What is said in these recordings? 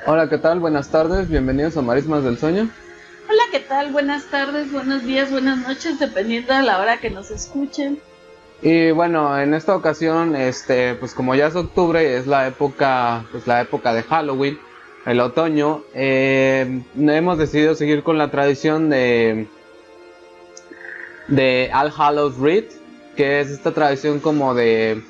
Hola, ¿qué tal? Buenas tardes, bienvenidos a Marismas del Sueño. Hola, ¿qué tal? Buenas tardes, buenos días, buenas noches, dependiendo de la hora que nos escuchen. Y bueno, en esta ocasión, pues como ya es octubre, es la época de Halloween, el otoño, hemos decidido seguir con la tradición de All Hallows Read, que es esta tradición como de,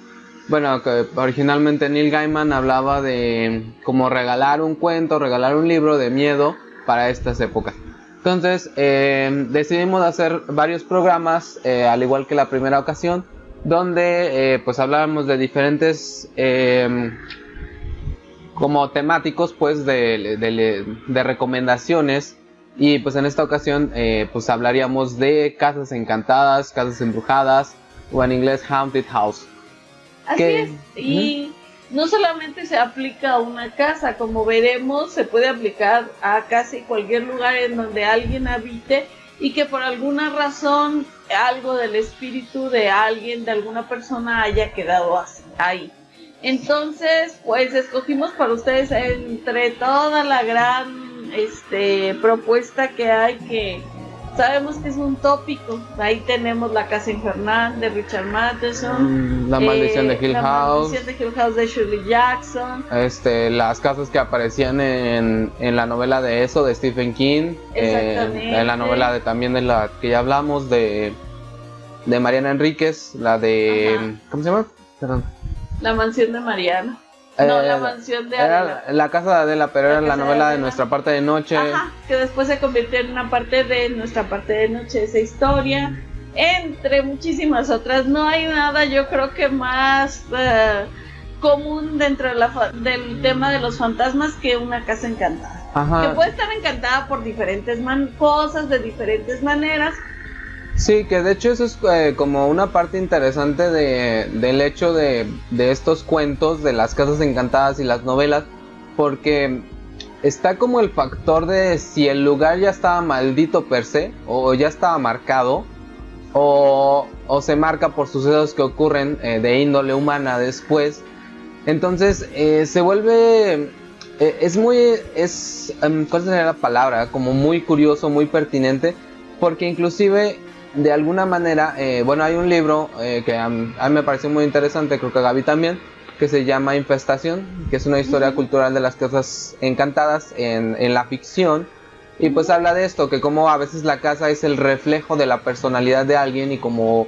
bueno, que originalmente Neil Gaiman hablaba de como regalar un cuento, regalar un libro de miedo para estas épocas. Entonces decidimos hacer varios programas, al igual que la primera ocasión, donde pues hablábamos de diferentes como temáticos, pues de recomendaciones. Y pues en esta ocasión pues hablaríamos de casas encantadas, casas embrujadas, o en inglés Haunted House. Así es, y no solamente se aplica a una casa, como veremos, se puede aplicar a casi cualquier lugar en donde alguien habite y que por alguna razón algo del espíritu de alguien, de alguna persona haya quedado así, ahí. Entonces, pues escogimos para ustedes entre toda la gran propuesta que hay, que sabemos que es un tópico. Ahí tenemos La Casa Infernal de Richard Matheson, La Maldición de Hill House, Maldición de Hill House de Shirley Jackson, las casas que aparecían en la novela de eso de Stephen King, en la novela también de la que ya hablamos de Mariana Enríquez, la de Ajá. ¿cómo se llama? Perdón. La Mansión de Mariana. No, La Mansión de Adela. Era La Casa de Adela, pero era la novela de Nuestra Parte de Noche. Ajá, que después se convirtió en una parte de Nuestra Parte de Noche, esa historia, entre muchísimas otras. No hay nada, yo creo que más común dentro del tema de los fantasmas que una casa encantada. Ajá. Que puede estar encantada por diferentes cosas, de diferentes maneras. Sí, que de hecho eso es como una parte interesante del hecho de estos cuentos, de las casas encantadas y las novelas, porque está como el factor de si el lugar ya estaba maldito per se, o ya estaba marcado, o se marca por sucesos que ocurren de índole humana después. Entonces se vuelve, ¿cuál sería la palabra? Como muy curioso, muy pertinente, porque inclusive de alguna manera, bueno, hay un libro que a mí me pareció muy interesante, creo que a Gaby también, que se llama Infestación, que es una historia cultural de las casas encantadas en la ficción, y pues habla de esto, que como a veces la casa es el reflejo de la personalidad de alguien y como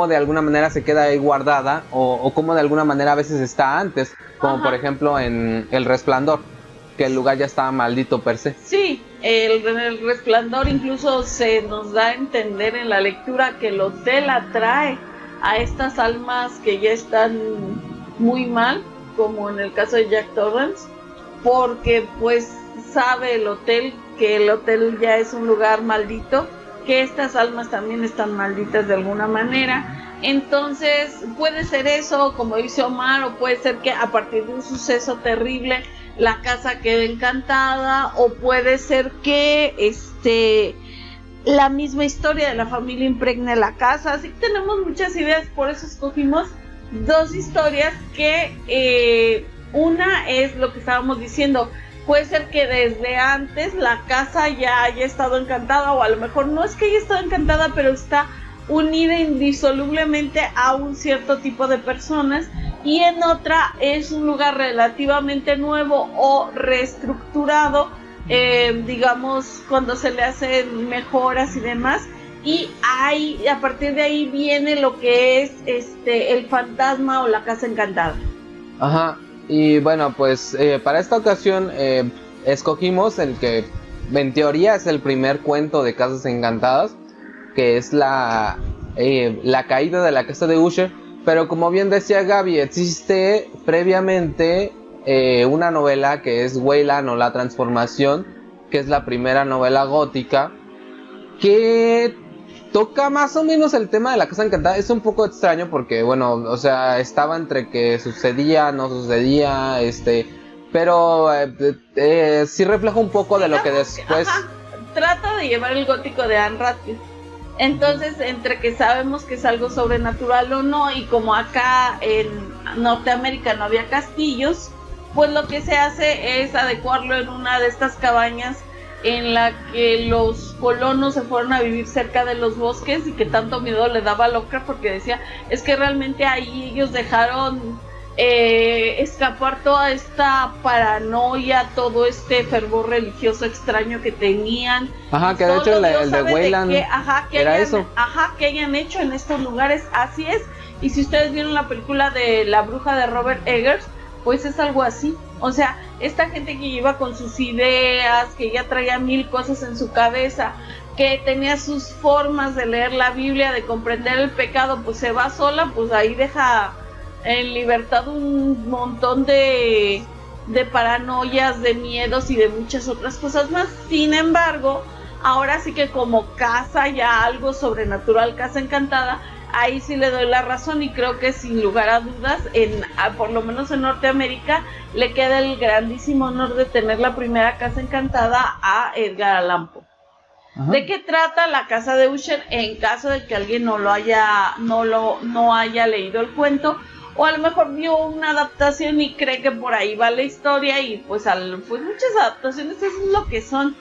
de alguna manera se queda ahí guardada, o como de alguna manera a veces está antes, como por ejemplo en El Resplandor, que el lugar ya estaba maldito per se. Sí, el Resplandor incluso se nos da a entender en la lectura que el hotel atrae a estas almas que ya están muy mal, como en el caso de Jack Torrance, porque pues sabe el hotel que el hotel ya es un lugar maldito, que estas almas también están malditas de alguna manera. Entonces puede ser eso, como dice Omar, o puede ser que a partir de un suceso terrible la casa quede encantada, o puede ser que la misma historia de la familia impregne la casa. Así que tenemos muchas ideas, por eso escogimos dos historias que una es lo que estábamos diciendo. Puede ser que desde antes la casa ya haya estado encantada, o a lo mejor no es que haya estado encantada, pero está unida indisolublemente a un cierto tipo de personas, y en otra es un lugar relativamente nuevo o reestructurado, digamos, cuando se le hacen mejoras y demás, y ahí, a partir de ahí viene lo que es el fantasma o la casa encantada. Ajá. Y bueno, pues para esta ocasión escogimos el que en teoría es el primer cuento de Casas Encantadas, que es la caída de la casa de Usher. Pero como bien decía Gaby, existe previamente una novela que es Weyland o La Transformación, que es la primera novela gótica, que toca más o menos el tema de la casa encantada. Es un poco extraño porque, bueno, o sea, estaba entre que sucedía, no sucedía, pero sí refleja un poco de lo que después... Ajá, trata de llevar el gótico de Anne Radcliffe. Entonces, entre que sabemos que es algo sobrenatural o no, y como acá en Norteamérica no había castillos, pues lo que se hace es adecuarlo en una de estas cabañas en la que los colonos se fueron a vivir cerca de los bosques y que tanto miedo le daba a Lovecraft, porque decía, es que realmente ahí ellos dejaron escapar toda esta paranoia, todo este fervor religioso extraño que tenían. Ajá, que de hecho el de Weyland era eso. Ajá, que hayan hecho en estos lugares, así es. Y si ustedes vieron la película de La Bruja de Robert Eggers, pues es algo así. O sea, esta gente que iba con sus ideas, que ya traía mil cosas en su cabeza, que tenía sus formas de leer la Biblia, de comprender el pecado, pues se va sola, pues ahí deja en libertad un montón de paranoias, de miedos y de muchas otras cosas más. Sin embargo, ahora sí que como casa ya algo sobrenatural, casa encantada, ahí sí le doy la razón, y creo que sin lugar a dudas, por lo menos en Norteamérica, le queda el grandísimo honor de tener la primera casa encantada a Edgar Allan Poe. Ajá. ¿De qué trata la casa de Usher? En caso de que alguien no haya leído el cuento, o a lo mejor vio una adaptación y cree que por ahí va la historia, y pues muchas adaptaciones es lo que son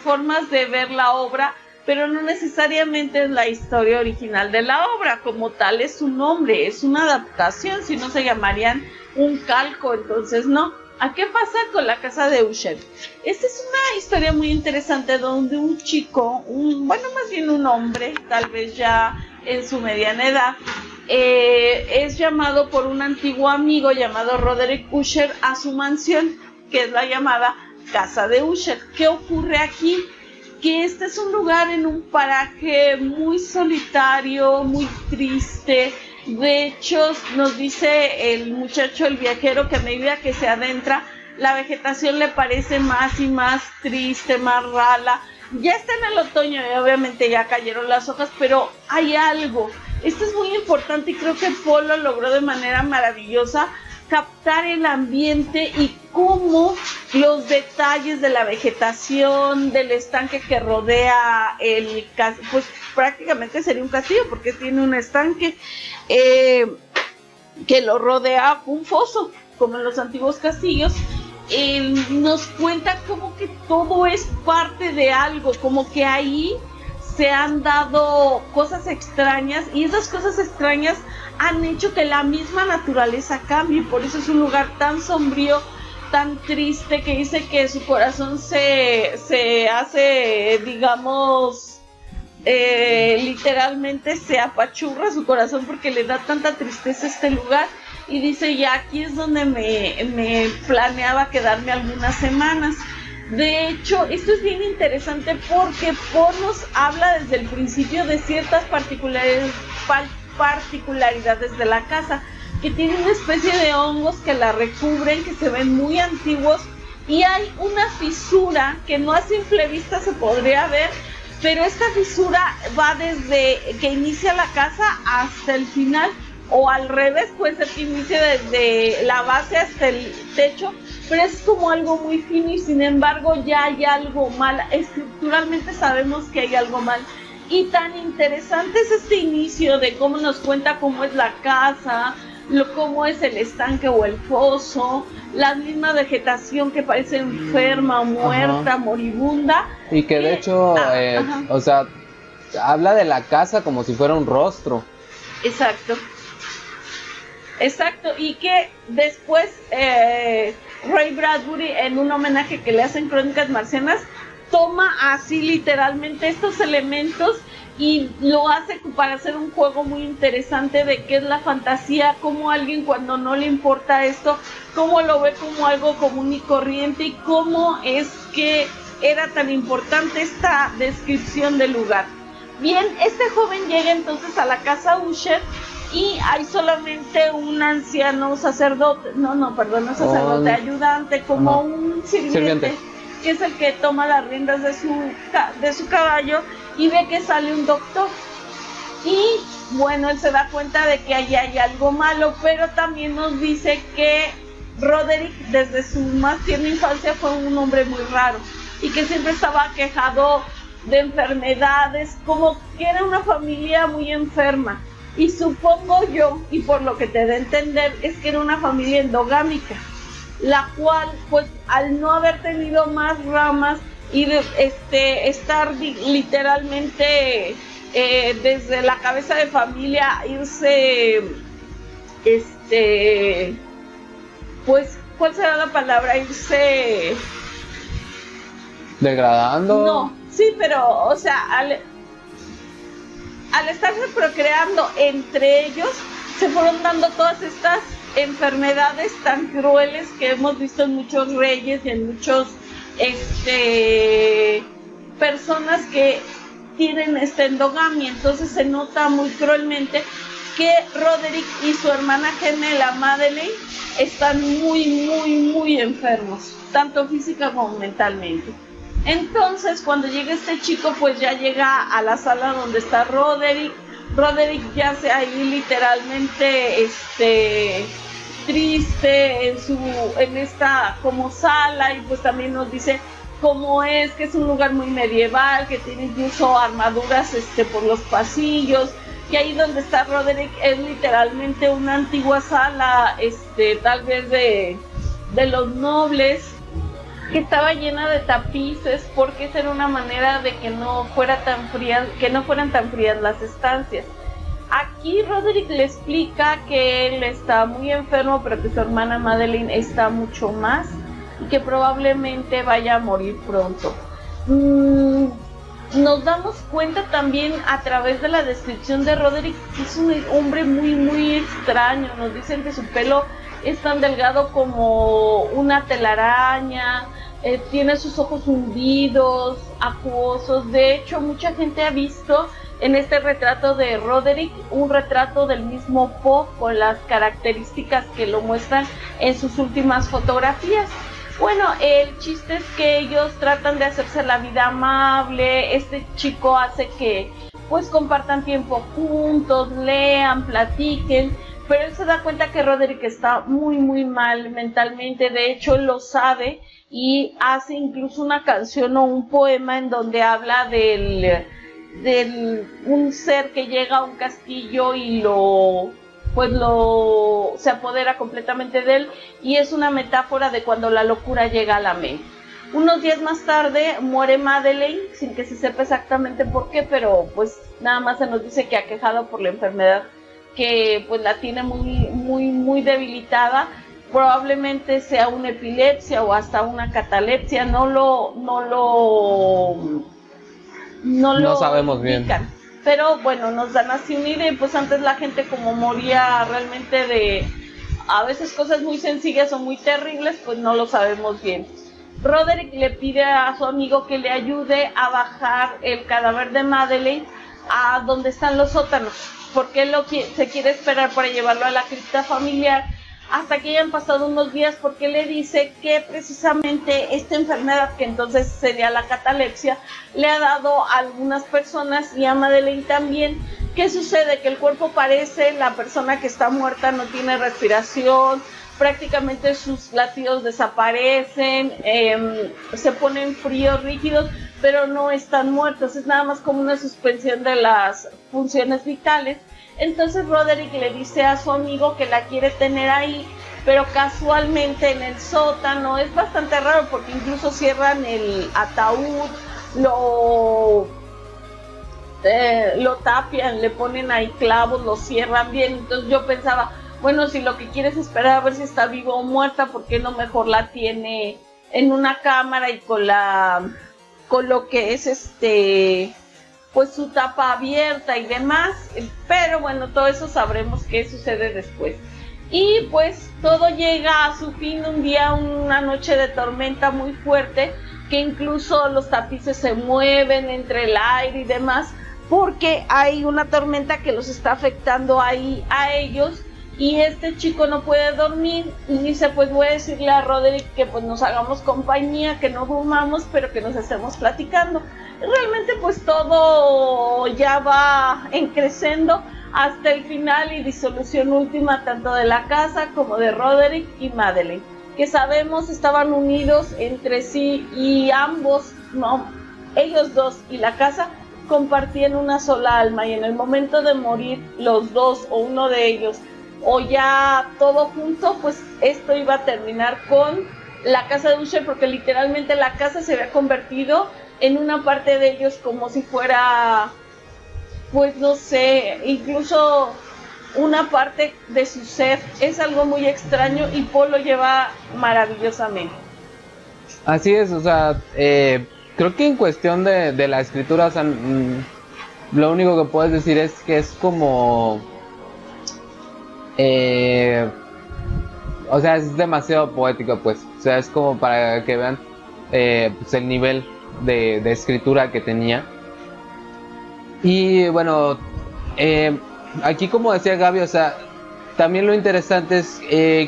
formas de ver la obra, pero no necesariamente es la historia original de la obra. Como tal es su nombre, es una adaptación, si no se llamarían un calco, entonces no. ¿A qué pasa con la casa de Usher? Esta es una historia muy interesante donde un chico, más bien un hombre, tal vez ya en su mediana edad, es llamado por un antiguo amigo llamado Roderick Usher a su mansión, que es la llamada casa de Usher. ¿Qué ocurre aquí? Que este es un lugar en un paraje muy solitario, muy triste. De hecho, nos dice el muchacho, el viajero, que a medida que se adentra, la vegetación le parece más y más triste, más rala. Ya está en el otoño y obviamente ya cayeron las hojas, pero hay algo. Esto es muy importante y creo que Poe lo logró de manera maravillosa, captar el ambiente y cómo los detalles de la vegetación, del estanque que rodea pues prácticamente sería un castillo porque tiene un estanque que lo rodea un foso, como en los antiguos castillos. Nos cuenta como que todo es parte de algo, como que ahí se han dado cosas extrañas y esas cosas extrañas han hecho que la misma naturaleza cambie. Por eso es un lugar tan sombrío, tan triste, que dice que su corazón se hace, digamos, literalmente se apachurra su corazón porque le da tanta tristeza este lugar. Y dice, ya aquí es donde me planeaba quedarme algunas semanas. De hecho, esto es bien interesante porque Poe nos habla desde el principio de ciertas particularidades de la casa, que tiene una especie de hongos que la recubren, que se ven muy antiguos, y hay una fisura que no a simple vista se podría ver, pero esta fisura va desde que inicia la casa hasta el final, o al revés, puede ser que inicie desde la base hasta el techo, pero es como algo muy fino y sin embargo ya hay algo mal. Estructuralmente sabemos que hay algo mal. Y tan interesante es este inicio de cómo nos cuenta cómo es la casa, cómo es el estanque o el foso, la misma vegetación que parece enferma, muerta, moribunda. Y que de hecho, o sea, habla de la casa como si fuera un rostro. Exacto. Exacto, y que después Ray Bradbury, en un homenaje que le hacen Crónicas Marcianas, toma así literalmente estos elementos y lo hace para hacer un juego muy interesante de qué es la fantasía, cómo alguien cuando no le importa esto, cómo lo ve como algo común y corriente, y cómo es que era tan importante esta descripción del lugar. Bien, este joven llega entonces a la casa Usher y hay solamente un anciano sacerdote, ayudante, como un sirviente, que es el que toma las riendas de su caballo, y ve que sale un doctor. Y bueno, él se da cuenta de que allí hay algo malo, pero también nos dice que Roderick desde su más tierna infancia fue un hombre muy raro y que siempre estaba aquejado de enfermedades, como que era una familia muy enferma. Y supongo yo, y por lo que te da a entender, es que era una familia endogámica. la cual pues al no haber tenido más ramas y estar literalmente desde la cabeza de familia, irse pues, ¿cuál será la palabra? Irse degradando. No, sí, pero o sea, al estarse procreando entre ellos, se fueron dando todas estas enfermedades tan crueles que hemos visto en muchos reyes y en muchos personas que tienen esta endogamia. Entonces se nota muy cruelmente que Roderick y su hermana gemela Madeleine están muy enfermos, tanto física como mentalmente. Entonces cuando llega este chico, pues ya llega a la sala donde está Roderick. Roderick yace ahí literalmente triste en esta como sala, y pues también nos dice cómo es, que es un lugar muy medieval, que tiene incluso armaduras por los pasillos, que ahí donde está Roderick es literalmente una antigua sala tal vez de los nobles, que estaba llena de tapices, porque esa era una manera de que no fueran tan frías las estancias. Aquí Roderick le explica que él está muy enfermo, pero que su hermana Madeleine está mucho más y que probablemente vaya a morir pronto. Nos damos cuenta también a través de la descripción de Roderick que es un hombre muy extraño. Nos dicen que su pelo es tan delgado como una telaraña, tiene sus ojos hundidos, acuosos. De hecho, mucha gente ha visto en este retrato de Roderick un retrato del mismo Poe con las características que lo muestran en sus últimas fotografías. Bueno, el chiste es que ellos tratan de hacerse la vida amable. Este chico hace que pues compartan tiempo juntos, lean, platiquen, pero él se da cuenta que Roderick está muy mal mentalmente. De hecho, él lo sabe y hace incluso una canción o un poema en donde habla del un ser que llega a un castillo y se apodera completamente de él, y es una metáfora de cuando la locura llega a la mente. Unos días más tarde muere Madeleine, sin que se sepa exactamente por qué, pero pues nada más se nos dice que aquejado por la enfermedad que pues la tiene muy debilitada. Probablemente sea una epilepsia o hasta una catalepsia, no sabemos indican bien. Pero bueno, nos dan así una idea. Pues antes la gente, como moría realmente de a veces cosas muy sencillas o muy terribles, pues no lo sabemos bien. Roderick le pide a su amigo que le ayude a bajar el cadáver de Madeleine a donde están los sótanos, porque él se quiere esperar para llevarlo a la cripta familiar hasta que hayan pasado unos días, porque le dice que precisamente esta enfermedad, que entonces sería la catalepsia, le ha dado a algunas personas y a Madeleine también. ¿Qué sucede? Que el cuerpo parece la persona que está muerta, no tiene respiración, prácticamente sus latidos desaparecen, se ponen fríos, rígidos, pero no están muertos, es nada más como una suspensión de las funciones vitales. Entonces Roderick le dice a su amigo que la quiere tener ahí, pero casualmente en el sótano. Es bastante raro porque incluso cierran el ataúd, lo tapian, le ponen ahí clavos, lo cierran bien. Entonces yo pensaba, bueno, si lo que quieres es esperar a ver si está viva o muerta, ¿por qué no mejor la tiene en una cámara y con lo que es pues su tapa abierta y demás? Pero bueno, todo eso sabremos qué sucede después. Y pues todo llega a su fin un día, una noche de tormenta muy fuerte, que incluso los tapices se mueven entre el aire y demás, porque hay una tormenta que los está afectando ahí a ellos. Y este chico no puede dormir y dice, pues voy a decirle a Roderick que pues nos hagamos compañía, que no durmamos, pero que nos estemos platicando. Realmente pues todo ya va creciendo hasta el final y disolución última tanto de la casa como de Roderick y Madeleine, que sabemos estaban unidos entre sí, y ambos, ellos dos y la casa, compartían una sola alma, y en el momento de morir los dos o uno de ellos o ya todo junto, pues esto iba a terminar con la casa de Usher, porque literalmente la casa se había convertido en una parte de ellos como si fuera, pues no sé, incluso una parte de su ser. Es algo muy extraño y Paul lo lleva maravillosamente. Así es, o sea, creo que en cuestión de la escritura, o sea, lo único que puedes decir es que es como... o sea, es demasiado poético, pues. O sea, es como para que vean pues el nivel de escritura que tenía. Y bueno, aquí como decía Gaby, o sea, también lo interesante es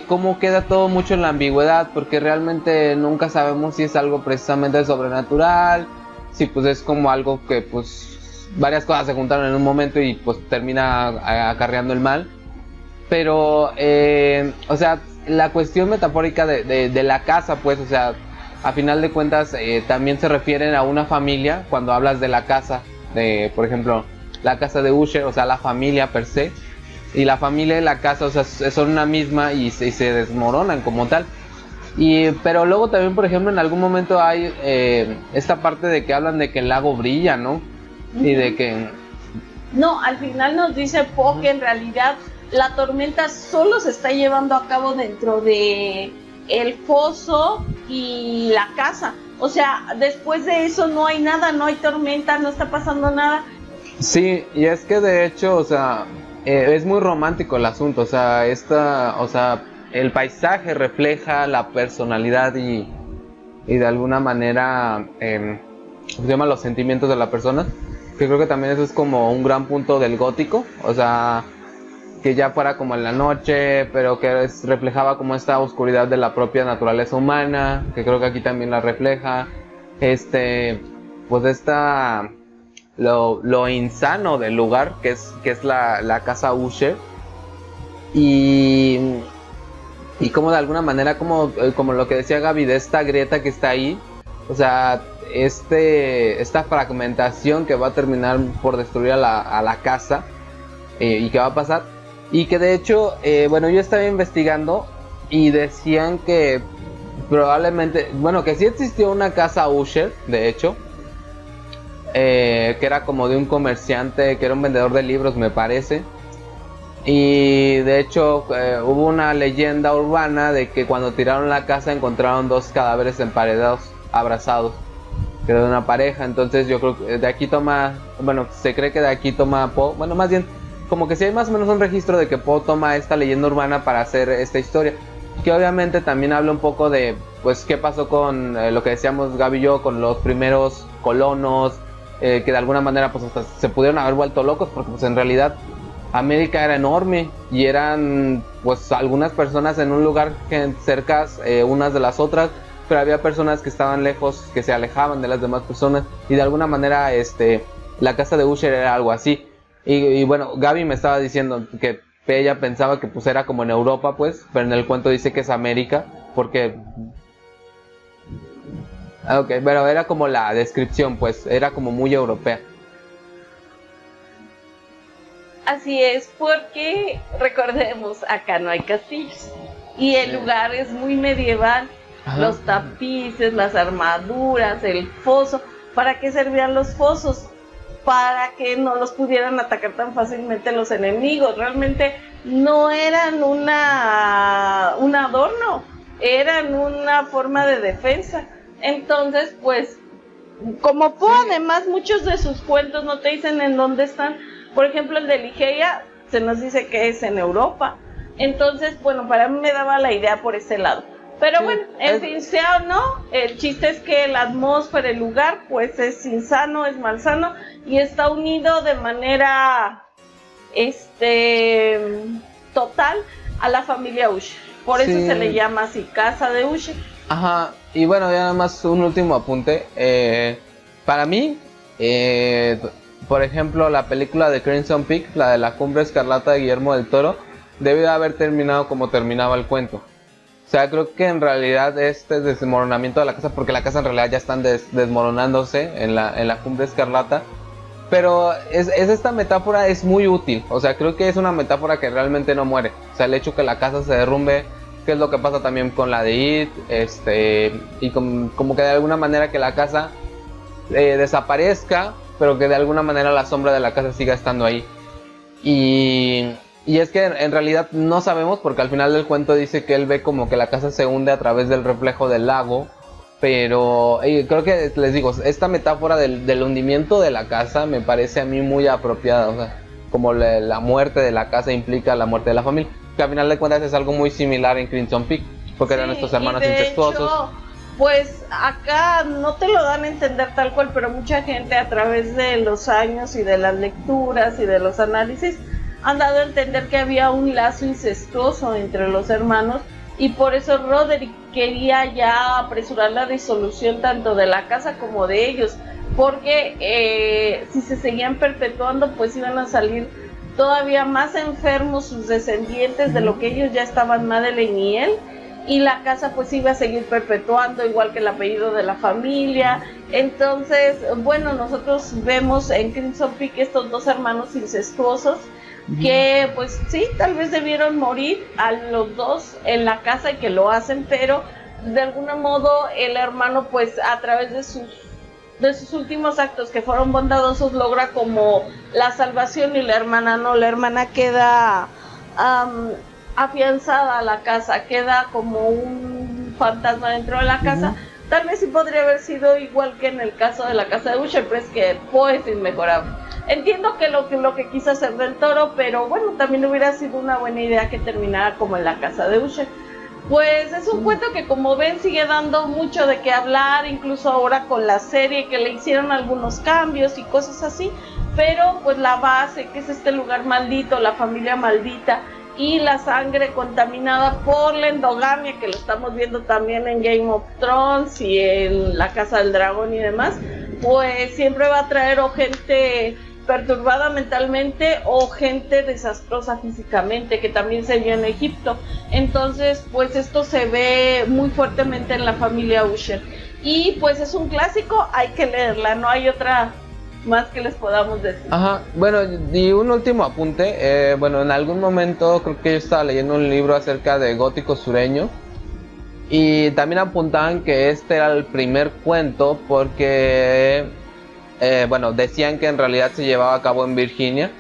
cómo queda todo mucho en la ambigüedad, porque realmente nunca sabemos si es algo precisamente sobrenatural, si pues es como algo que pues varias cosas se juntaron en un momento y pues termina acarreando el mal. Pero, o sea, la cuestión metafórica de la casa, pues, o sea, a final de cuentas también se refieren a una familia cuando hablas de la casa, de, por ejemplo, la casa de Usher, o sea, la familia per se, y la familia y la casa, o sea, son una misma y se desmoronan como tal. Pero luego también, por ejemplo, en algún momento hay esta parte de que hablan de que el lago brilla, ¿no? Y de que... No, al final nos dice Poe que en realidad la tormenta solo se está llevando a cabo dentro de el foso y la casa. O sea, después de eso no hay nada, no hay tormenta, no está pasando nada. Sí, y es que de hecho, o sea, es muy romántico el asunto. O sea, el paisaje refleja la personalidad y de alguna manera se llama los sentimientos de la persona. Que creo que también eso es como un gran punto del gótico. O sea, que ya fuera como en la noche, pero que reflejaba como esta oscuridad de la propia naturaleza humana, que creo que aquí también la refleja, pues lo insano del lugar, que es la casa Usher, y como de alguna manera, como lo que decía Gaby, de esta grieta que está ahí, o sea, esta fragmentación que va a terminar por destruir a la casa, y que va a pasar. Y que de hecho, bueno, yo estaba investigando y decían que probablemente, bueno, que sí existió una casa Usher, de hecho, que era como de un comerciante, que era un vendedor de libros, me parece. Y de hecho, hubo una leyenda urbana de que cuando tiraron la casa encontraron dos cadáveres emparedados, abrazados, que era de una pareja. Entonces yo creo que de aquí toma, bueno, se cree que de aquí toma Poe, bueno, más bien como que sí hay más o menos un registro de que Poe toma esta leyenda urbana para hacer esta historia, que obviamente también habla un poco de pues qué pasó con lo que decíamos Gaby y yo, con los primeros colonos, que de alguna manera pues hasta se pudieron haber vuelto locos, porque pues en realidad América era enorme y eran pues algunas personas en un lugar cercas unas de las otras, pero había personas que estaban lejos, que se alejaban de las demás personas, y de alguna manera la casa de Usher era algo así. Y bueno, Gaby me estaba diciendo que ella pensaba que pues era como en Europa, pues, pero en el cuento dice que es América, porque... Ok, pero era como la descripción, pues, era como muy europea. Así es, porque recordemos, acá no hay castillos y el lugar es muy medieval. Ajá. Los tapices, las armaduras, el foso. ¿Para qué servían los fosos? Para que no los pudieran atacar tan fácilmente los enemigos. Realmente no eran un adorno, eran una forma de defensa. Entonces, pues, como Poe, además, muchos de sus cuentos no te dicen en dónde están. Por ejemplo, el de Ligeia se nos dice que es en Europa. Entonces, bueno, para mí me daba la idea por ese lado. Pero sí, bueno, en fin, sea o no, el chiste es que la atmósfera, el lugar, pues es insano, es malsano y está unido de manera total a la familia Usher. Por eso se le llama así, casa de Usher. Ajá, y bueno, ya nada más un último apunte. Para mí, por ejemplo, la película de Crimson Peak, la de la Cumbre Escarlata de Guillermo del Toro, debió haber terminado como terminaba el cuento. O sea, creo que en realidad este desmoronamiento de la casa, porque la casa en realidad ya están desmoronándose en la Cumbre Escarlata, Pero esta metáfora es muy útil, o sea, creo que es una metáfora que realmente no muere. O sea, el hecho que la casa se derrumbe, que es lo que pasa también con la de It, y como que de alguna manera que la casa desaparezca, pero que de alguna manera la sombra de la casa siga estando ahí. Y es que en realidad no sabemos, porque al final del cuento dice que él ve como que la casa se hunde a través del reflejo del lago. Pero creo que les digo, esta metáfora del hundimiento de la casa me parece a mí muy apropiada. O sea, como la muerte de la casa implica la muerte de la familia, que al final de cuentas es algo muy similar en Crimson Peak, porque eran estos hermanos incestuosos. Hecho, pues acá no te lo dan a entender tal cual, pero mucha gente a través de los años y de las lecturas y de los análisis han dado a entender que había un lazo incestuoso entre los hermanos, y por eso Roderick quería ya apresurar la disolución tanto de la casa como de ellos, porque si se seguían perpetuando, pues iban a salir todavía más enfermos sus descendientes de lo que ellos ya estaban, Madeleine y él, y la casa pues iba a seguir perpetuando, igual que el apellido de la familia. Entonces, bueno, nosotros vemos en Crimson Peak estos dos hermanos incestuosos que pues sí, tal vez debieron morir a los dos en la casa, y que lo hacen, pero de algún modo el hermano pues a través de sus últimos actos, que fueron bondadosos, logra como la salvación, y la hermana no, la hermana queda afianzada a la casa, queda como un fantasma dentro de la casa. Tal vez sí podría haber sido igual que en el caso de la casa de Usher, pero es que pues inmejorable. Entiendo que lo que quiso hacer Del Toro, pero bueno, también hubiera sido una buena idea que terminara como en la casa de Usher. Pues es un cuento que, como ven, sigue dando mucho de qué hablar, incluso ahora con la serie, que le hicieron algunos cambios y cosas así, pero pues la base, que es este lugar maldito, la familia maldita y la sangre contaminada por la endogamia, que lo estamos viendo también en Game of Thrones y en La Casa del Dragón y demás, pues siempre va a traer o gente perturbada mentalmente o gente desastrosa físicamente, que también se vio en Egipto. Entonces pues esto se ve muy fuertemente en la familia Usher, y pues es un clásico, hay que leerla, no hay otra más que les podamos decir. Ajá, bueno, y un último apunte, bueno, en algún momento creo que yo estaba leyendo un libro acerca de gótico sureño, y también apuntaban que este era el primer cuento porque bueno, decían que en realidad se llevaba a cabo en Virginia,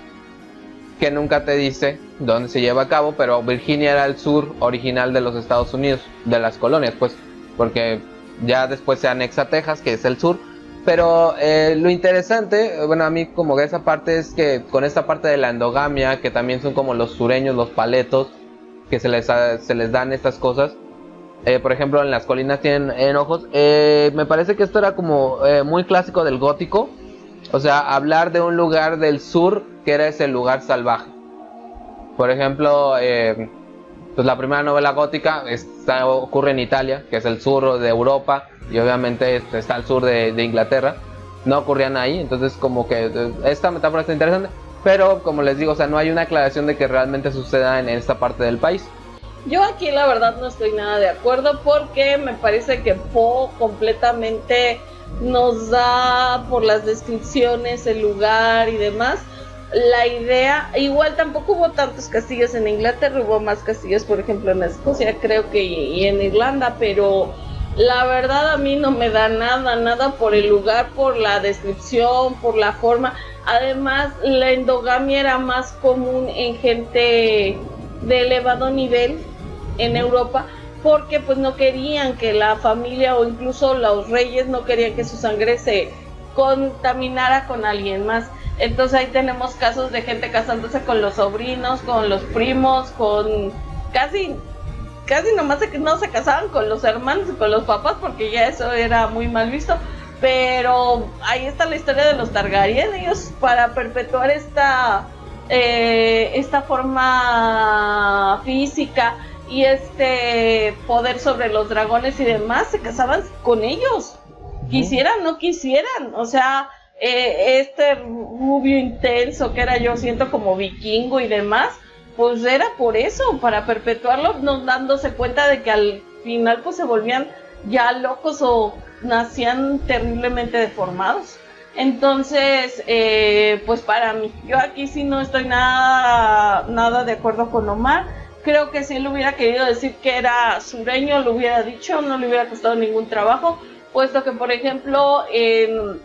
que nunca te dice dónde se lleva a cabo, pero Virginia era el sur original de los Estados Unidos, de las colonias, pues, porque ya después se anexa a Texas, que es el sur. Pero lo interesante, bueno, a mí como que esa parte es que con esta parte de la endogamia, que también son como los sureños, los paletos, que se les dan estas cosas. Por ejemplo, en las colinas tienen enojos. Me parece que esto era como muy clásico del gótico. O sea, hablar de un lugar del sur que era ese lugar salvaje. Por ejemplo, pues la primera novela gótica ocurre en Italia, que es el sur de Europa, y obviamente está al sur de Inglaterra. No ocurrían ahí, entonces como que esta metáfora está interesante. Pero como les digo, o sea, no hay una aclaración de que realmente suceda en esta parte del país. Yo aquí la verdad no estoy nada de acuerdo, porque me parece que Poe completamente nos da por las descripciones, el lugar y demás, la idea. Igual tampoco hubo tantos castillos en Inglaterra, hubo más castillos por ejemplo en Escocia, creo que, y en Irlanda, pero la verdad a mí no me da nada por el lugar, por la descripción, por la forma. Además, la endogamia era más común en gente de elevado nivel en Europa, porque pues no querían que la familia o incluso los reyes no querían que su sangre se contaminara con alguien más. Entonces ahí tenemos casos de gente casándose con los sobrinos, con los primos, con casi nomás no se casaban con los hermanos y con los papás, porque ya eso era muy mal visto. Pero ahí está la historia de los Targaryen. Ellos, para perpetuar esta forma física y este poder sobre los dragones y demás, se casaban con ellos, quisieran, no quisieran. O sea, este rubio intenso que era, yo siento, como vikingo y demás, pues era por eso, para perpetuarlo, no dándose cuenta de que al final pues se volvían ya locos o nacían terriblemente deformados. Entonces, pues para mí, yo aquí sí no estoy nada de acuerdo con Omar. Creo que si él hubiera querido decir que era sureño, lo hubiera dicho, no le hubiera costado ningún trabajo, puesto que, por ejemplo, en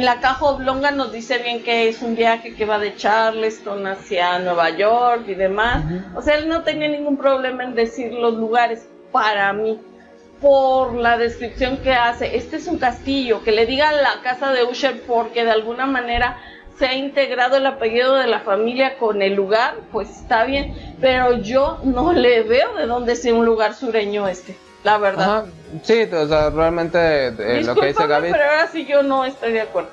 la caja oblonga nos dice bien que es un viaje que va de Charleston hacia Nueva York y demás. O sea, él no tenía ningún problema en decir los lugares. Para mí, por la descripción que hace, este es un castillo, que le diga la casa de Usher porque de alguna manera se ha integrado el apellido de la familia con el lugar, pues está bien, pero yo no le veo de dónde sea un lugar sureño la verdad. Ajá, sí, o sea, realmente lo que dice Gaby, pero ahora sí yo no estoy de acuerdo.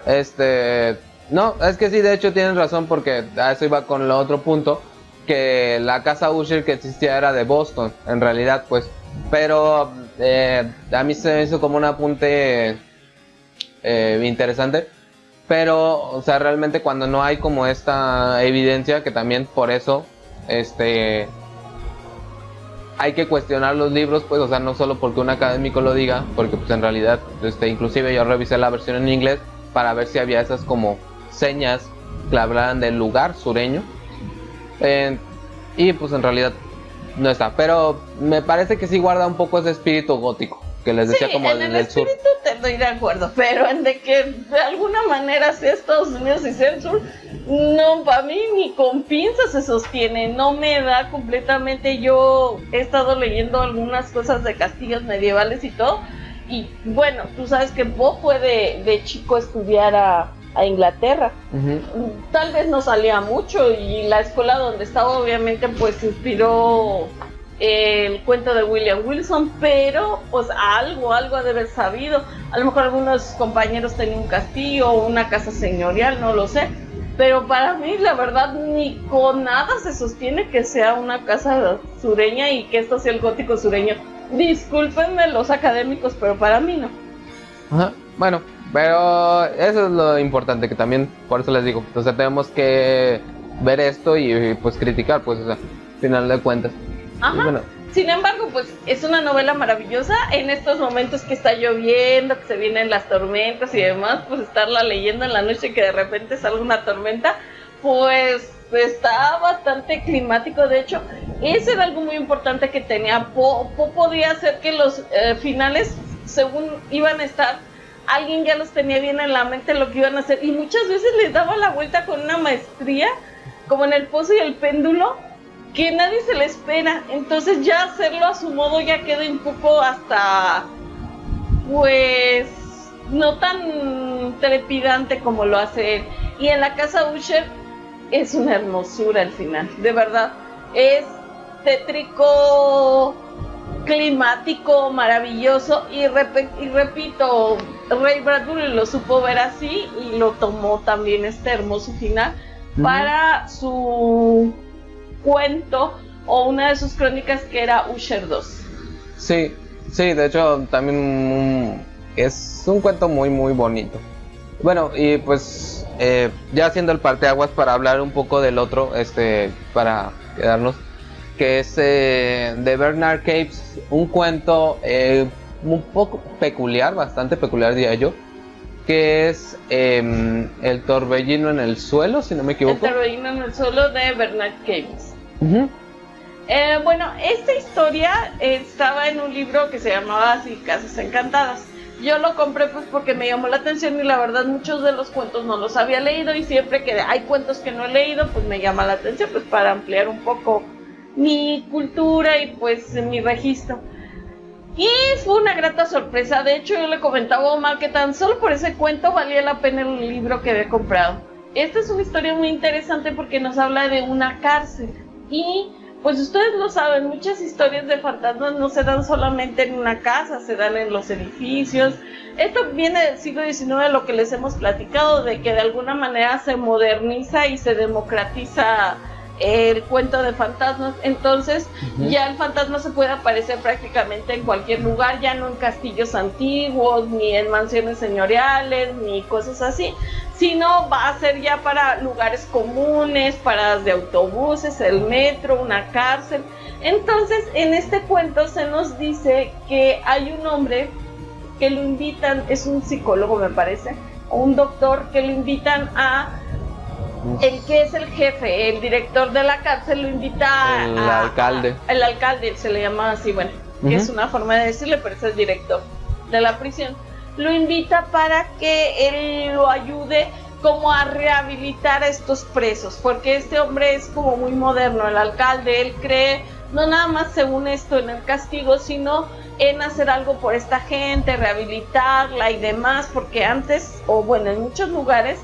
No, es que sí, de hecho tienes razón, porque a eso iba con el otro punto, que la casa Usher que existía era de Boston, en realidad, pues, pero a mí se me hizo como un apunte interesante, pero, o sea, realmente cuando no hay como esta evidencia, que también por eso, hay que cuestionar los libros, pues, o sea, no solo porque un académico lo diga, porque pues en realidad, inclusive yo revisé la versión en inglés para ver si había esas como señas que hablaran del lugar sureño, y pues en realidad no está, pero me parece que sí guarda un poco ese espíritu gótico que les decía, como en el sur. Te doy de acuerdo, pero en de que de alguna manera sea Estados Unidos y sea el sur, no, para mí ni con pinzas se sostiene, no me da completamente. Yo he estado leyendo algunas cosas de castillos medievales y todo, y bueno, tú sabes que Bob fue de chico estudiar a Inglaterra. Tal vez no salía mucho, y la escuela donde estaba obviamente pues inspiró el cuento de William Wilson, pero pues algo ha de haber sabido. A lo mejor algunos compañeros tenían un castillo o una casa señorial, no lo sé, pero para mí la verdad ni con nada se sostiene que sea una casa sureña y que esto sea el gótico sureño. Discúlpenme los académicos, pero para mí no. Ajá. Bueno, pero eso es lo importante, que también por eso les digo, o sea, tenemos que ver esto y pues criticar, pues, o sea, al final de cuentas. Ajá. Bueno. Sin embargo, pues es una novela maravillosa en estos momentos que está lloviendo, que se vienen las tormentas y demás, pues estarla leyendo en la noche y que de repente salga una tormenta, pues está bastante climático. De hecho, ese era algo muy importante que tenía podía hacer que los finales, según iban a estar, alguien ya los tenía bien en la mente lo que iban a hacer, y muchas veces les daba la vuelta con una maestría, como en El Pozo y el Péndulo, que nadie se le espera. Entonces ya hacerlo a su modo ya queda un poco hasta, pues, no tan trepidante como lo hace él. Y en la casa Usher es una hermosura al final, de verdad. Es tétrico, climático, maravilloso, y repito, Ray Bradbury lo supo ver así y lo tomó también hermoso final para su cuento o una de sus crónicas, que era Usher 2. Sí, de hecho también es un cuento muy muy bonito. Bueno, y pues ya haciendo el parteaguas para hablar un poco del otro, para quedarnos, que es de Bernard Capes, un cuento un poco peculiar, bastante peculiar diría yo, que es El torbellino en el suelo, si no me equivoco. El torbellino en el suelo de Bernard Capes. Bueno, esta historia estaba en un libro que se llamaba así, Casas Encantadas. Yo lo compré pues porque me llamó la atención, y la verdad muchos de los cuentos no los había leído, y siempre que hay cuentos que no he leído pues me llama la atención, pues para ampliar un poco mi cultura y pues mi registro. Y fue una grata sorpresa. De hecho, yo le comentaba a Omar que tan solo por ese cuento valía la pena el libro que había comprado. Esta es una historia muy interesante porque nos habla de una cárcel. Y pues ustedes lo saben, muchas historias de fantasmas no se dan solamente en una casa, se dan en los edificios. Esto viene del siglo XIX, lo que les hemos platicado, de que de alguna manera se moderniza y se democratiza el cuento de fantasmas. Entonces ya el fantasma se puede aparecer prácticamente en cualquier lugar, ya no en castillos antiguos, ni en mansiones señoriales, ni cosas así, sino va a ser ya para lugares comunes, paradas de autobuses, el metro, una cárcel. Entonces en este cuento se nos dice que hay un hombre que lo invitan, es un psicólogo me parece, o un doctor, que lo invitan a el que es el jefe, el director de la cárcel, lo invita el alcalde. El alcalde, se le llama así, bueno, que es una forma de decirle, pero es el director de la prisión. Lo invita para que él lo ayude como a rehabilitar a estos presos, porque este hombre es como muy moderno, el alcalde, él cree, no nada más según esto en el castigo, sino en hacer algo por esta gente, rehabilitarla y demás, porque antes, o bueno, en muchos lugares,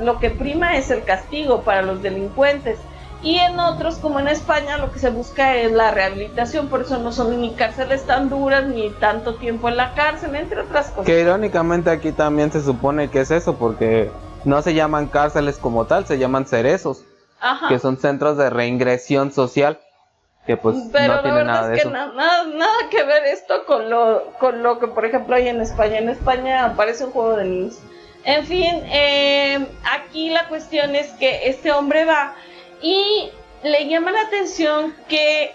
lo que prima es el castigo para los delincuentes, y en otros como en España lo que se busca es la rehabilitación, por eso no son ni cárceles tan duras ni tanto tiempo en la cárcel, entre otras cosas. Que irónicamente aquí también se supone que es eso, porque no se llaman cárceles como tal, se llaman cerezos. Ajá. Que son centros de reingresión social, que pues pero no tienen nada de eso. Pero la verdad es que nada que ver esto con lo que por ejemplo hay en España. En España aparece un juego de niños. En fin, aquí la cuestión es que este hombre va y le llama la atención que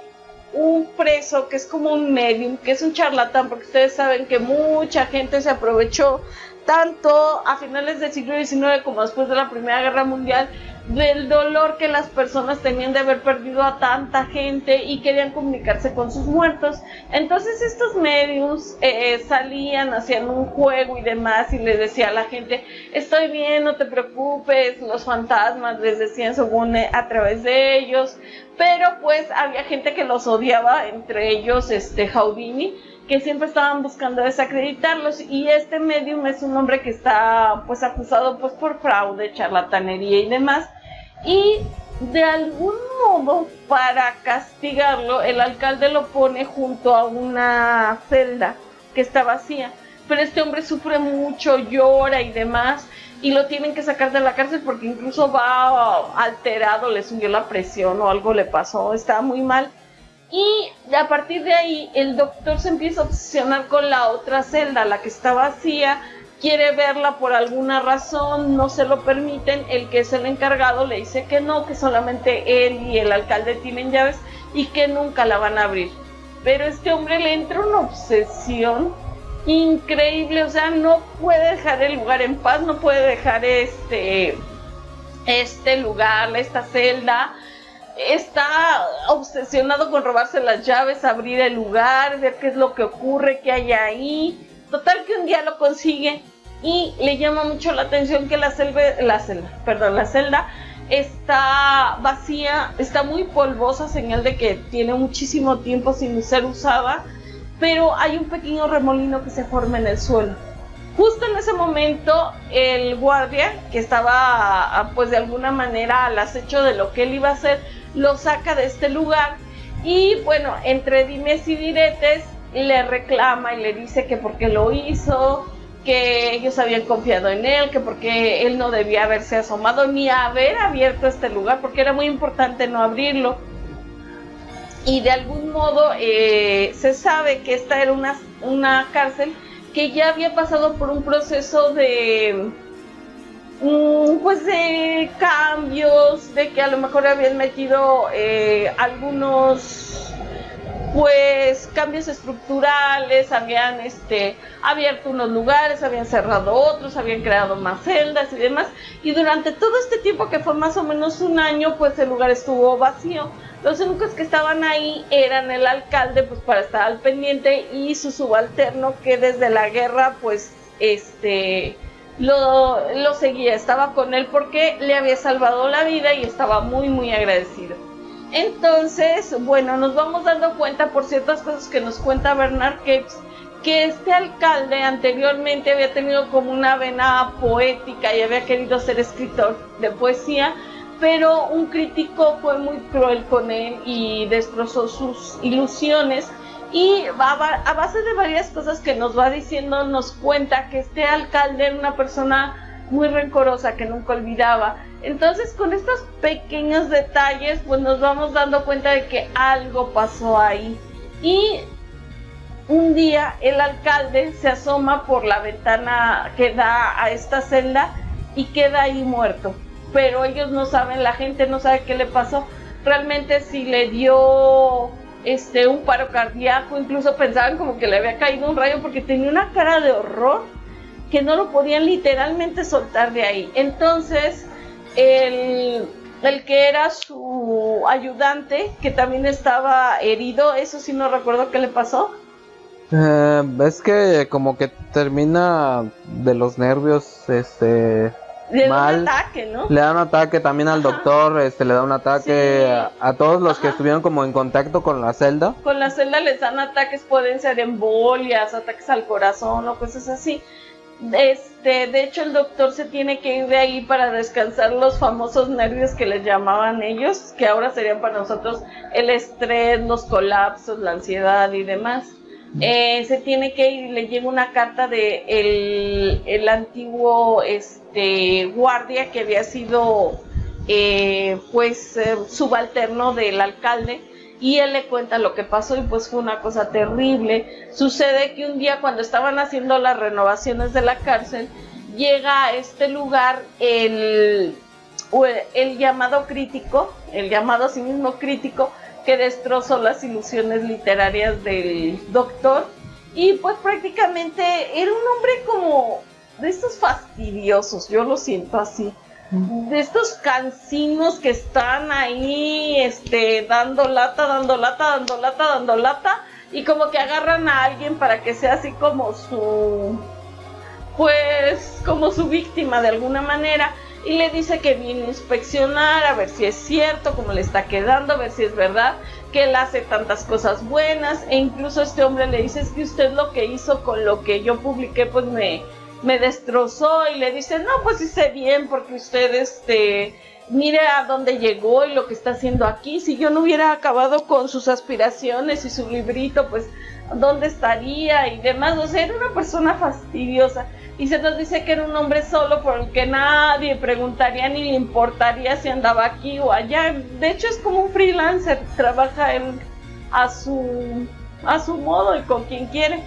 un preso, que es como un medium, que es un charlatán, porque ustedes saben que mucha gente se aprovechó, tanto a finales del siglo XIX como después de la Primera Guerra Mundial, del dolor que las personas tenían de haber perdido a tanta gente y querían comunicarse con sus muertos. Entonces estos medios salían, hacían un juego y demás, y les decía a la gente: estoy bien, no te preocupes. Los fantasmas les decían según a través de ellos, pero pues había gente que los odiaba, entre ellos Houdini, que siempre estaban buscando desacreditarlos, y este medium es un hombre que está pues acusado pues por fraude, charlatanería y demás, y de algún modo para castigarlo el alcalde lo pone junto a una celda que está vacía, pero este hombre sufre mucho, llora y demás, y lo tienen que sacar de la cárcel porque incluso va alterado, le subió la presión o algo le pasó, está muy mal. Y a partir de ahí el doctor se empieza a obsesionar con la otra celda, la que está vacía, quiere verla por alguna razón, no se lo permiten, el que es el encargado le dice que no, que solamente él y el alcalde tienen llaves y que nunca la van a abrir. Pero este hombre le entra una obsesión increíble, o sea, no puede dejar el lugar en paz, no puede dejar este lugar, esta celda. Está obsesionado con robarse las llaves, abrir el lugar, ver qué es lo que ocurre, qué hay ahí. Total que un día lo consigue y le llama mucho la atención que la celda está vacía, está muy polvosa, señal de que tiene muchísimo tiempo sin ser usada, pero hay un pequeño remolino que se forma en el suelo. Justo en ese momento el guardia, que estaba pues de alguna manera al acecho de lo que él iba a hacer, lo saca de este lugar y bueno, entre dimes y diretes le reclama y le dice que porque lo hizo, que ellos habían confiado en él, que porque él no debía haberse asomado ni haber abierto este lugar, porque era muy importante no abrirlo. Y de algún modo se sabe que esta era una cárcel que ya había pasado por un proceso de pues de cambios, de que a lo mejor habían metido algunos pues cambios estructurales, habían abierto unos lugares, habían cerrado otros, habían creado más celdas y demás, y durante todo este tiempo, que fue más o menos un año, pues el lugar estuvo vacío. Los únicos que estaban ahí eran el alcalde, pues para estar al pendiente, y su subalterno, que desde la guerra pues lo seguía, estaba con él porque le había salvado la vida y estaba muy muy agradecido. Entonces, bueno, nos vamos dando cuenta por ciertas cosas que nos cuenta Bernard Capes, que este alcalde anteriormente había tenido como una vena poética y había querido ser escritor de poesía, pero un crítico fue muy cruel con él y destrozó sus ilusiones. Y a base de varias cosas que nos va diciendo, nos cuenta que este alcalde era una persona muy rencorosa, que nunca olvidaba. Entonces, con estos pequeños detalles, pues nos vamos dando cuenta de que algo pasó ahí. Y un día el alcalde se asoma por la ventana que da a esta celda y queda ahí muerto. Pero ellos no saben, la gente no sabe qué le pasó. Realmente si le dio un paro cardíaco, incluso pensaban como que le había caído un rayo porque tenía una cara de horror que no lo podían literalmente soltar de ahí. Entonces, el que era su ayudante, que también estaba herido, eso sí no recuerdo qué le pasó. Es que como que termina de los nervios, Le da mal. un ataque, ¿no? Le da un ataque también al doctor, le da un ataque Sí. a todos los que estuvieron como en contacto con la celda. Con la celda les dan ataques, pueden ser embolias, ataques al corazón o cosas así. De hecho el doctor se tiene que ir de ahí para descansar los famosos nervios que les llamaban ellos, que ahora serían para nosotros el estrés, los colapsos, la ansiedad y demás. Se tiene que ir y le llega una carta de el antiguo guardia que había sido subalterno del alcalde, y él le cuenta lo que pasó y pues fue una cosa terrible. Sucede que un día cuando estaban haciendo las renovaciones de la cárcel, llega a este lugar el llamado crítico, el llamado a sí mismo crítico, que destrozó las ilusiones literarias del doctor, y pues prácticamente era un hombre como de estos fastidiosos, yo lo siento así, de estos cansinos que están ahí dando lata, y como que agarran a alguien para que sea así como su víctima de alguna manera, y le dice que viene a inspeccionar a ver si es cierto, cómo le está quedando, a ver si es verdad, que él hace tantas cosas buenas, e incluso este hombre le dice: es que usted lo que hizo con lo que yo publiqué pues me destrozó, y le dice: no, pues hice bien, porque usted mire a dónde llegó y lo que está haciendo aquí. Si yo no hubiera acabado con sus aspiraciones y su librito, pues dónde estaría y demás. O sea, era una persona fastidiosa, y se nos dice que era un hombre solo por el que nadie preguntaría ni le importaría si andaba aquí o allá. De hecho es como un freelancer, trabaja él a su modo y con quien quiere.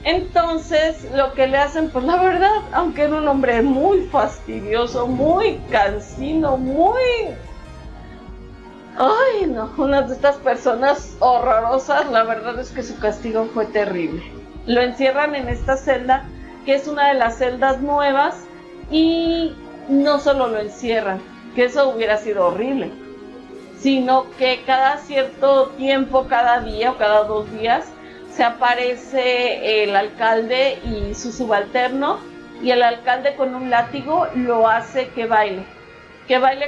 Entonces lo que le hacen, pues la verdad, aunque era un hombre muy fastidioso, muy cansino, ay no, una de estas personas horrorosas, la verdad es que su castigo fue terrible. Lo encierran en esta celda, que es una de las celdas nuevas, y no solo lo encierran, que eso hubiera sido horrible, sino que cada cierto tiempo, cada día o cada 2 días, se aparece el alcalde y su subalterno, y el alcalde con un látigo lo hace que baile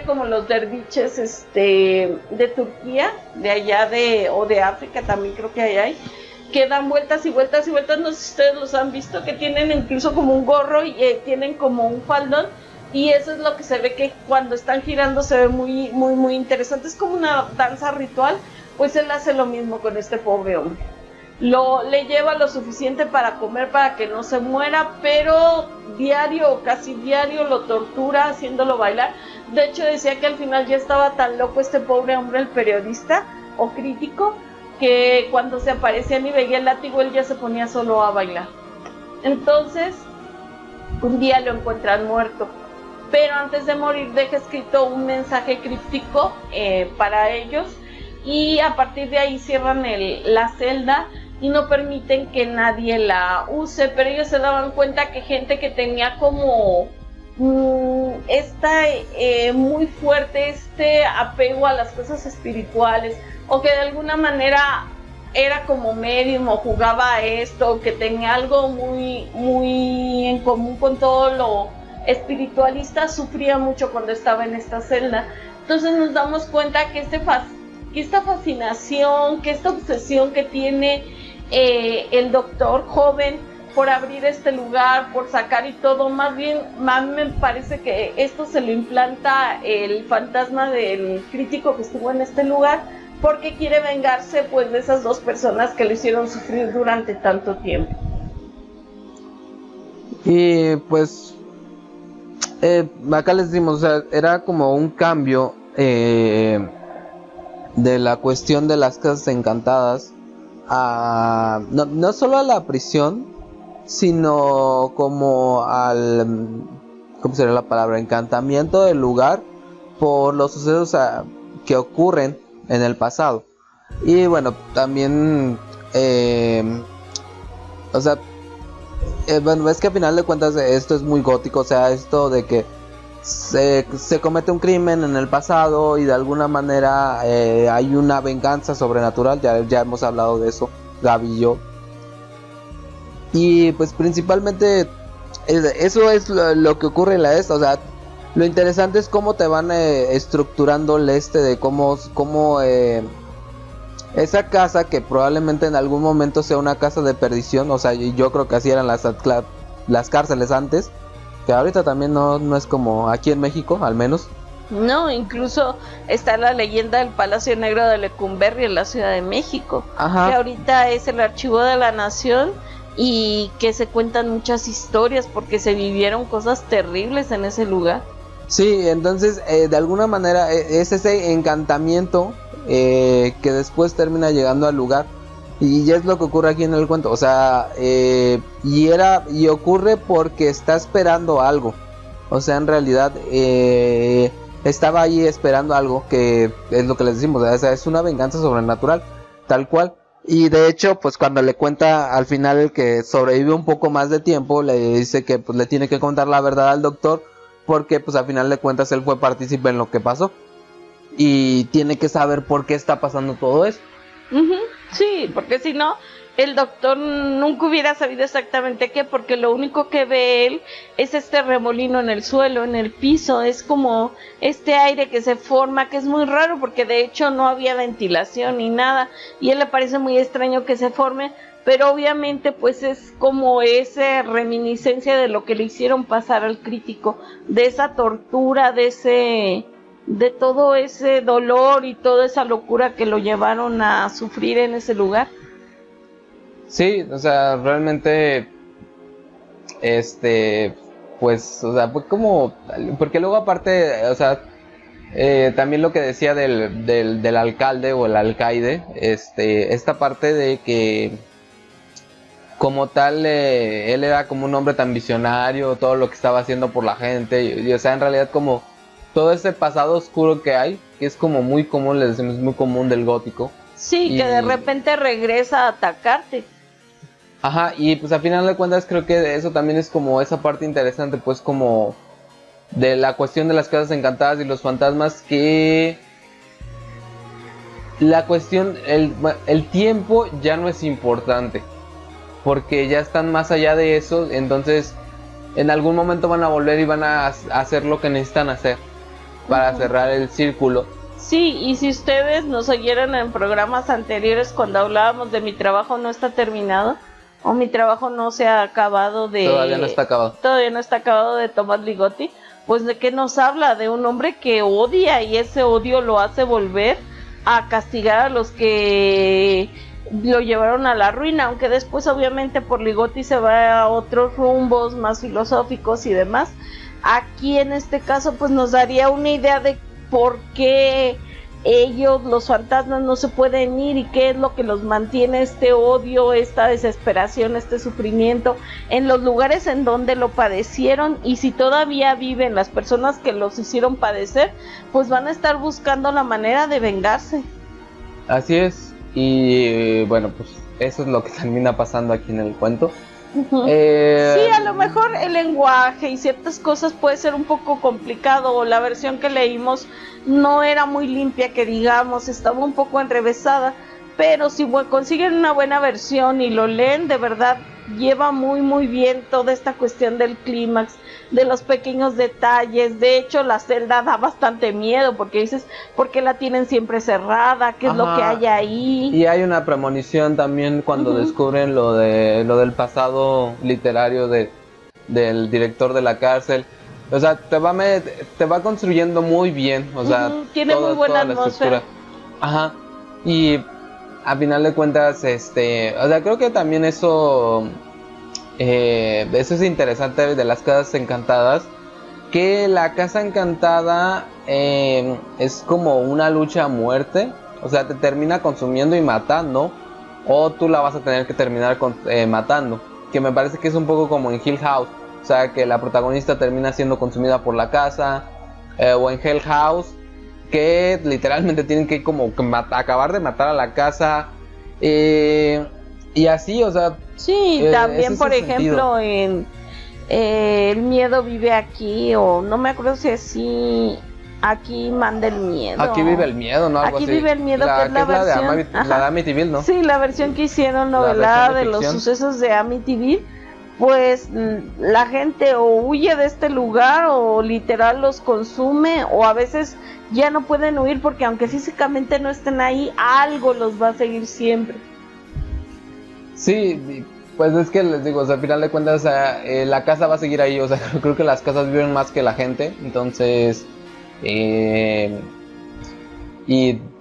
como los derviches de Turquía, de allá o de África también creo que hay, que dan vueltas y vueltas y vueltas. No sé si ustedes los han visto, que tienen incluso como un gorro y tienen como un faldón, y eso es lo que se ve, que cuando están girando se ve muy, muy, muy interesante. Es como una danza ritual. Pues él hace lo mismo con este pobre hombre. Le lleva lo suficiente para comer, para que no se muera, pero diario o casi diario lo tortura haciéndolo bailar. De hecho decía que al final ya estaba tan loco este pobre hombre, el periodista o crítico, que cuando se aparecían y veía el látigo, él ya se ponía solo a bailar. Entonces un día lo encuentran muerto, pero antes de morir deja escrito un mensaje críptico para ellos, y a partir de ahí cierran la celda y no permiten que nadie la use. Pero ellos se daban cuenta que gente que tenía como muy fuerte apego a las cosas espirituales, o que de alguna manera era como médium o jugaba a esto, o que tenía algo muy, muy en común con todo lo espiritualista, sufría mucho cuando estaba en esta celda. Entonces nos damos cuenta que esta fascinación, que esta obsesión que tiene el doctor joven por abrir este lugar, por sacar y todo, más bien me parece que esto se lo implanta el fantasma del crítico que estuvo en este lugar, porque quiere vengarse pues de esas 2 personas que lo hicieron sufrir durante tanto tiempo. Y pues acá les dimos, o sea, era como un cambio de la cuestión de las casas encantadas no solo a la prisión, sino como al, ¿cómo sería la palabra?, encantamiento del lugar por los sucesos que ocurren en el pasado. Y bueno, también, o sea, bueno, es que a final de cuentas esto es muy gótico, o sea, esto de que se comete un crimen en el pasado y de alguna manera hay una venganza sobrenatural, ya hemos hablado de eso, Gaby y yo. Y pues principalmente eso es lo que ocurre en la esta, o sea, lo interesante es cómo te van estructurando el de cómo esa casa que probablemente en algún momento sea una casa de perdición, o sea, yo creo que así eran las cárceles antes, que ahorita también no es como aquí en México, al menos. No, incluso está la leyenda del Palacio Negro de Lecumberri en la Ciudad de México, Ajá. que ahorita es el Archivo de la Nación y que se cuentan muchas historias porque se vivieron cosas terribles en ese lugar. Sí, entonces de alguna manera es ese encantamiento que después termina llegando al lugar y ya es lo que ocurre aquí en el cuento, o sea, y ocurre porque está esperando algo, o sea, en realidad estaba ahí esperando algo que es lo que les decimos, o sea, es una venganza sobrenatural, tal cual. Y de hecho, pues cuando le cuenta al final el que sobrevive un poco más de tiempo, le dice que pues le tiene que contar la verdad al doctor, porque pues al final de cuentas él fue partícipe en lo que pasó y tiene que saber por qué está pasando todo eso. Sí, porque si no, el doctor nunca hubiera sabido exactamente qué, porque lo único que ve él es este remolino en el suelo, en el piso, es como este aire que se forma, que es muy raro porque de hecho no había ventilación ni nada, y a él le parece muy extraño que se forme, pero obviamente pues es como esa reminiscencia de lo que le hicieron pasar al crítico, de esa tortura, de todo ese dolor y toda esa locura que lo llevaron a sufrir en ese lugar. Sí, o sea, realmente, pues, o sea, fue como, porque luego aparte, o sea, también lo que decía del alcalde o el alcaide, esta parte de que como tal, él era como un hombre tan visionario, todo lo que estaba haciendo por la gente, y, o sea, en realidad como todo ese pasado oscuro que hay, que es como muy común, les decimos, muy común del gótico. Sí, que de repente regresa a atacarte. Ajá, y pues a final de cuentas creo que eso también es como esa parte interesante, pues como de la cuestión de las casas encantadas y los fantasmas, que la cuestión, el tiempo ya no es importante, porque ya están más allá de eso, entonces en algún momento van a volver y van a hacer lo que necesitan hacer para cerrar el círculo. Sí, y si ustedes nos oyeron en programas anteriores cuando hablábamos de mi trabajo no está terminado, o mi trabajo no se ha acabado de... Todavía no está acabado. Todavía no está acabado de Tomás Ligotti, pues de qué nos habla, de un hombre que odia y ese odio lo hace volver a castigar a los que lo llevaron a la ruina, aunque después obviamente por Ligotti se va a otros rumbos más filosóficos y demás. Aquí en este caso pues nos daría una idea de por qué ellos, los fantasmas, no se pueden ir y qué es lo que los mantiene, este odio, esta desesperación, este sufrimiento en los lugares en donde lo padecieron, y si todavía viven las personas que los hicieron padecer, pues van a estar buscando la manera de vengarse. Así es, y bueno, pues eso es lo que termina pasando aquí en el cuento. Sí, a lo mejor el lenguaje y ciertas cosas puede ser un poco complicado, o la versión que leímos no era muy limpia, que digamos, estaba un poco enrevesada, pero si consiguen una buena versión y lo leen, de verdad lleva muy bien toda esta cuestión del clímax, de los pequeños detalles. De hecho, la celda da bastante miedo porque dices, ¿por qué la tienen siempre cerrada? ¿Qué es lo que hay ahí? Y hay una premonición también cuando descubren lo del pasado literario del director de la cárcel. O sea, te va construyendo muy bien, o sea, tiene muy buena atmósfera. Ajá. Y a final de cuentas, o sea, creo que también eso es interesante de las casas encantadas, que la casa encantada es como una lucha a muerte, o sea, te termina consumiendo y matando, o tú la vas a tener que terminar matando, que me parece que es un poco como en Hill House, o sea, que la protagonista termina siendo consumida por la casa, o en Hell House, que literalmente tienen que como que acabar de matar a la casa, y así, o sea... Sí, también por ejemplo en El miedo vive aquí, o no me acuerdo si así, aquí manda el miedo. Aquí vive el miedo, ¿no? Algo aquí así. vive el miedo, que es la versión... La de Amityville, ¿no? Sí, la versión que hicieron novelada de los sucesos de Amityville. Pues la gente o huye de este lugar o literal los consume, o a veces ya no pueden huir porque aunque físicamente no estén ahí, algo los va a seguir siempre. Sí, pues es que les digo, o sea, al final de cuentas la casa va a seguir ahí, o sea, creo que las casas viven más que la gente, entonces y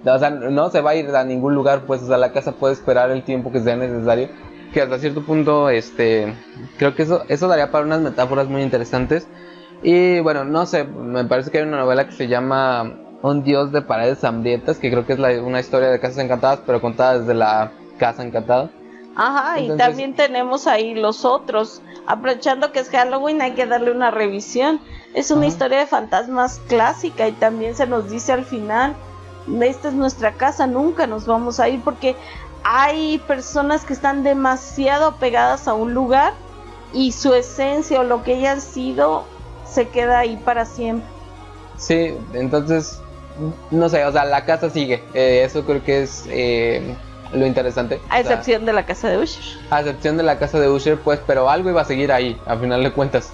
o sea, no se va a ir a ningún lugar, pues, o sea, la casa puede esperar el tiempo que sea necesario, que hasta cierto punto creo que eso daría para unas metáforas muy interesantes. Y bueno, no sé, me parece que hay una novela que se llama Un dios de paredes hambrientas, que creo que es una historia de casas encantadas, pero contada desde la casa encantada. Ajá, entonces, y también tenemos ahí los otros. Aprovechando que es Halloween, hay que darle una revisión. Es una historia de fantasmas clásica, y también se nos dice al final, esta es nuestra casa, nunca nos vamos a ir, porque hay personas que están demasiado apegadas a un lugar y su esencia o lo que hayan sido se queda ahí para siempre. Sí, entonces, no sé, o sea, la casa sigue. Eso creo que es lo interesante. A excepción de la casa de Usher. A excepción de la casa de Usher, pues, pero algo iba a seguir ahí, a final de cuentas.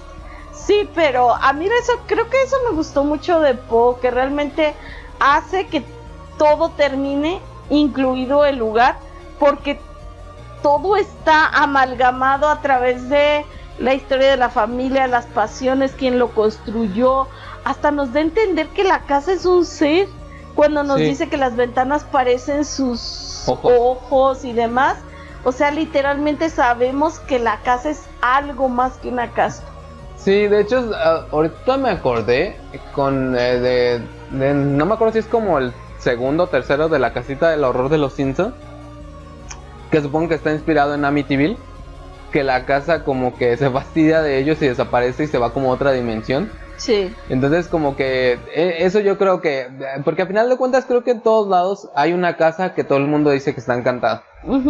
Sí, pero a mí creo que eso me gustó mucho de Poe, que realmente hace que todo termine, incluido el lugar, porque todo está amalgamado a través de la historia de la familia, las pasiones, quien lo construyó, hasta nos da a entender que la casa es un ser, cuando nos dice que las ventanas parecen sus ojos y demás. O sea, literalmente sabemos que la casa es algo más que una casa. Sí, de hecho, ahorita me acordé con no me acuerdo si es como el segundo o tercero de la casita del horror de los Simpsons, que supongo que está inspirado en Amityville, que la casa como que se fastidia de ellos y desaparece y se va como a otra dimensión. Sí. Entonces como que eso yo creo que, porque al final de cuentas creo que en todos lados hay una casa que todo el mundo dice que está encantada,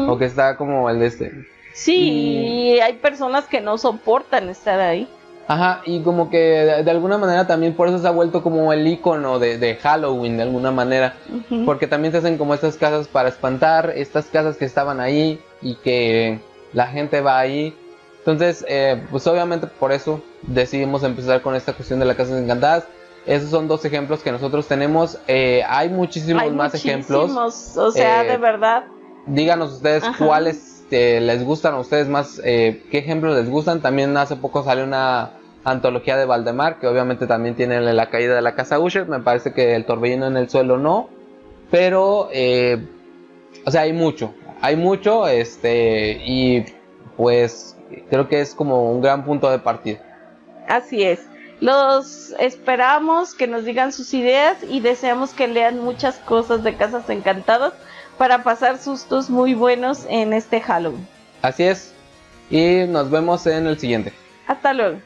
o que está como el de Sí, y hay personas que no soportan estar ahí. Ajá, y como que de alguna manera también por eso se ha vuelto como el icono de Halloween de alguna manera, porque también se hacen como estas casas para espantar, estas casas que estaban ahí y que la gente va ahí. Entonces, pues obviamente por eso decidimos empezar con esta cuestión de las casas encantadas. Esos son dos ejemplos que nosotros tenemos. Hay muchísimos más ejemplos. O sea, de verdad. Díganos ustedes cuáles les gustan a ustedes más, qué ejemplos les gustan. También hace poco salió una antología de Valdemar, que obviamente también tiene la caída de la casa Usher. Me parece que el torbellino en el suelo no, pero o sea, hay mucho, y pues creo que es como un gran punto de partida. Así es. Los esperamos que nos digan sus ideas y deseamos que lean muchas cosas de Casas Encantadas para pasar sustos muy buenos en este Halloween. Así es, y nos vemos en el siguiente. Hasta luego.